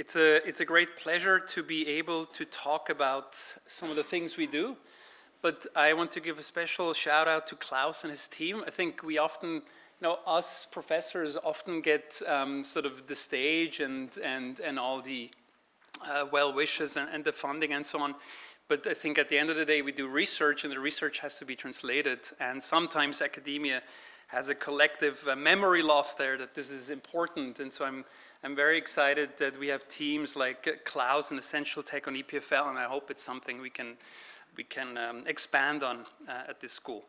It's a great pleasure to be able to talk about some of the things we do, but I want to give a special shout out to Klaus and his team. I think we often, us professors often get sort of the stage and all the well wishes and the funding and so on. But I think at the end of the day, we do research, and the research has to be translated. And sometimes academia has a collective memory loss there that this is important. And so I'm very excited that we have teams like Klaus and Essential Tech on EPFL, and I hope it's something we can expand on at this school.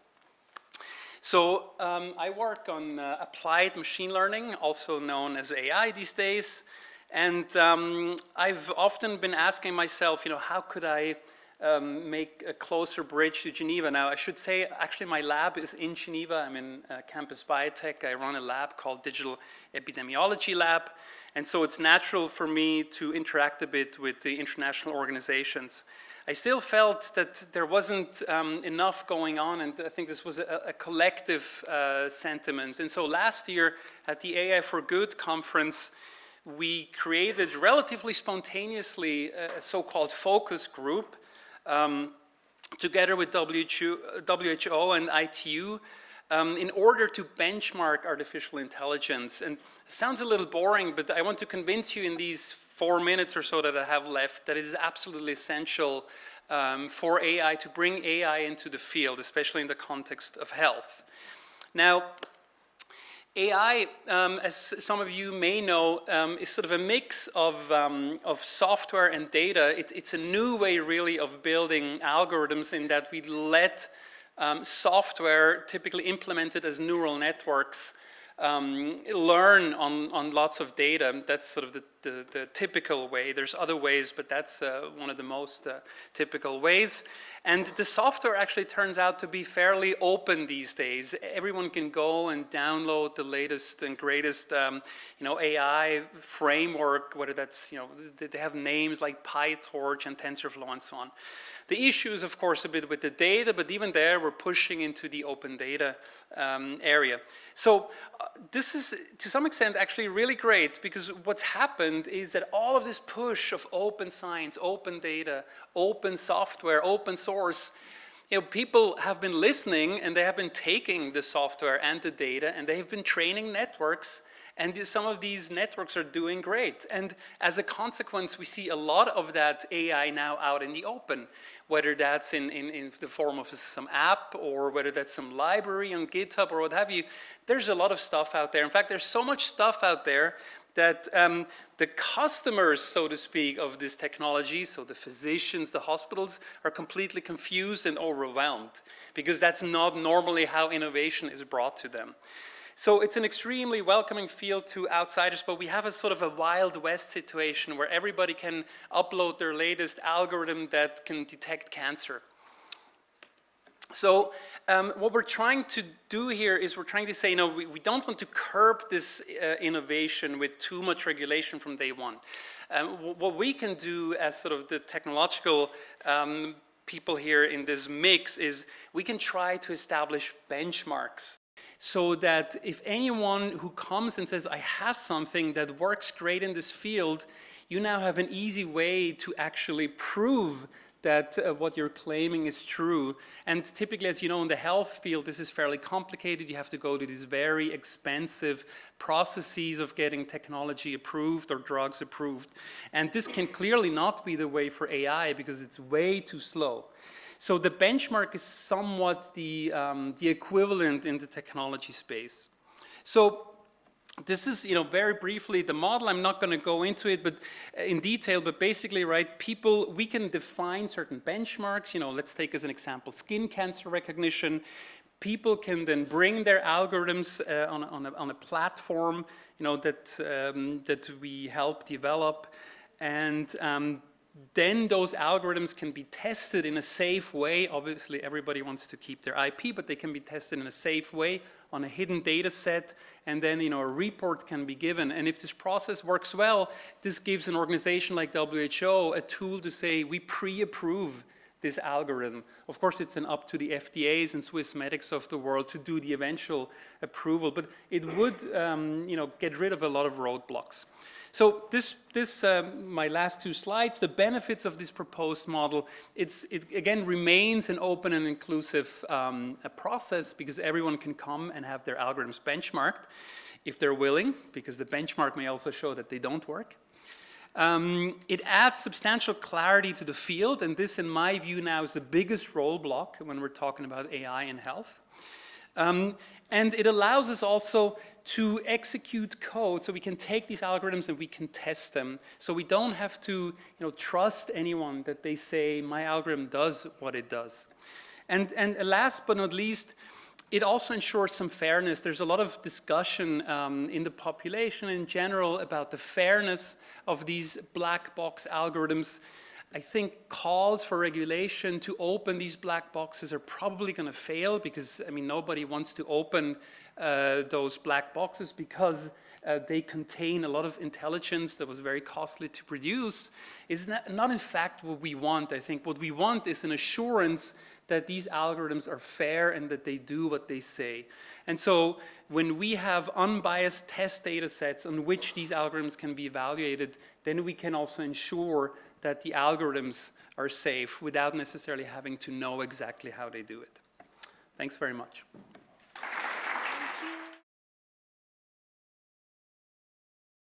So I work on applied machine learning, also known as AI these days. And I've often been asking myself, how could I make a closer bridge to Geneva? Now, I should say, actually, my lab is in Geneva. I'm in Campus Biotech. I run a lab called Digital Epidemiology Lab. And so it's natural for me to interact a bit with the international organizations. I still felt that there wasn't enough going on, and I think this was a collective sentiment. And so last year at the AI for Good conference, we created relatively spontaneously a so-called focus group together with WHO and ITU in order to benchmark artificial intelligence. And it sounds a little boring, but I want to convince you in these 4 minutes or so that I have left that it is absolutely essential for AI to bring AI into the field, especially in the context of health. Now, AI, as some of you may know, is sort of a mix of software and data. It's a new way, really, of building algorithms in that we let software, typically implemented as neural networks, learn on lots of data. That's sort of the typical way. There's other ways, but that's one of the most typical ways. And the software actually turns out to be fairly open these days. Everyone can go and download the latest and greatest, AI framework, whether that's, they have names like PyTorch and TensorFlow and so on. The issue is, of course, a bit with the data, but even there, we're pushing into the open data area. So this is, to some extent, actually really great, because what's happened is that all of this push of open science, open data, open software, open source, people have been listening, and they have been taking the software and the data, and they have been training networks. And some of these networks are doing great. And as a consequence, we see a lot of that AI now out in the open, whether that's in the form of some app or whether that's some library on GitHub or what have you. There's a lot of stuff out there. In fact, there's so much stuff out there that the customers, so to speak, of this technology, so the physicians, the hospitals, are completely confused and overwhelmed, because that's not normally how innovation is brought to them. So it's an extremely welcoming field to outsiders, but we have a sort of a Wild West situation where everybody can upload their latest algorithm that can detect cancer. So what we're trying to do here is we're trying to say, we don't want to curb this innovation with too much regulation from day one. What we can do as sort of the technological people here in this mix is we can try to establish benchmarks, so that if anyone who comes and says, I have something that works great in this field, you now have an easy way to actually prove that what you're claiming is true. And typically, as you know, in the health field, this is fairly complicated. You have to go to these very expensive processes of getting technology approved or drugs approved. And this can clearly not be the way for AI, because it's way too slow. So the benchmark is somewhat the equivalent in the technology space. So this is, very briefly the model. I'm not going to go into it, but in detail. But basically, right, we can define certain benchmarks. Let's take as an example skin cancer recognition. People can then bring their algorithms on a platform, that we help develop, and then those algorithms can be tested in a safe way. Obviously, everybody wants to keep their IP, but they can be tested in a safe way on a hidden data set, and then a report can be given. And if this process works well, this gives an organization like WHO a tool to say, we pre-approve this algorithm. Of course, it's up to the FDAs and Swissmedics of the world to do the eventual approval, but it would get rid of a lot of roadblocks. So my last two slides, the benefits of this proposed model, it again remains an open and inclusive process because everyone can come and have their algorithms benchmarked if they're willing, because the benchmark may also show that they don't work. It adds substantial clarity to the field, and this, in my view, now is the biggest roadblock when we're talking about AI in health. And it allows us also to execute code, so we can take these algorithms and we can test them. So we don't have to trust anyone that they say, my algorithm does what it does. And last but not least, it also ensures some fairness. There's a lot of discussion in the population in general about the fairness of these black box algorithms. I think calls for regulation to open these black boxes are probably going to fail because, I mean, nobody wants to open those black boxes because they contain a lot of intelligence that was very costly to produce. It's not in fact what we want. I think what we want is an assurance that these algorithms are fair and that they do what they say. And so when we have unbiased test data sets on which these algorithms can be evaluated, then we can also ensure that the algorithms are safe without necessarily having to know exactly how they do it. Thanks very much.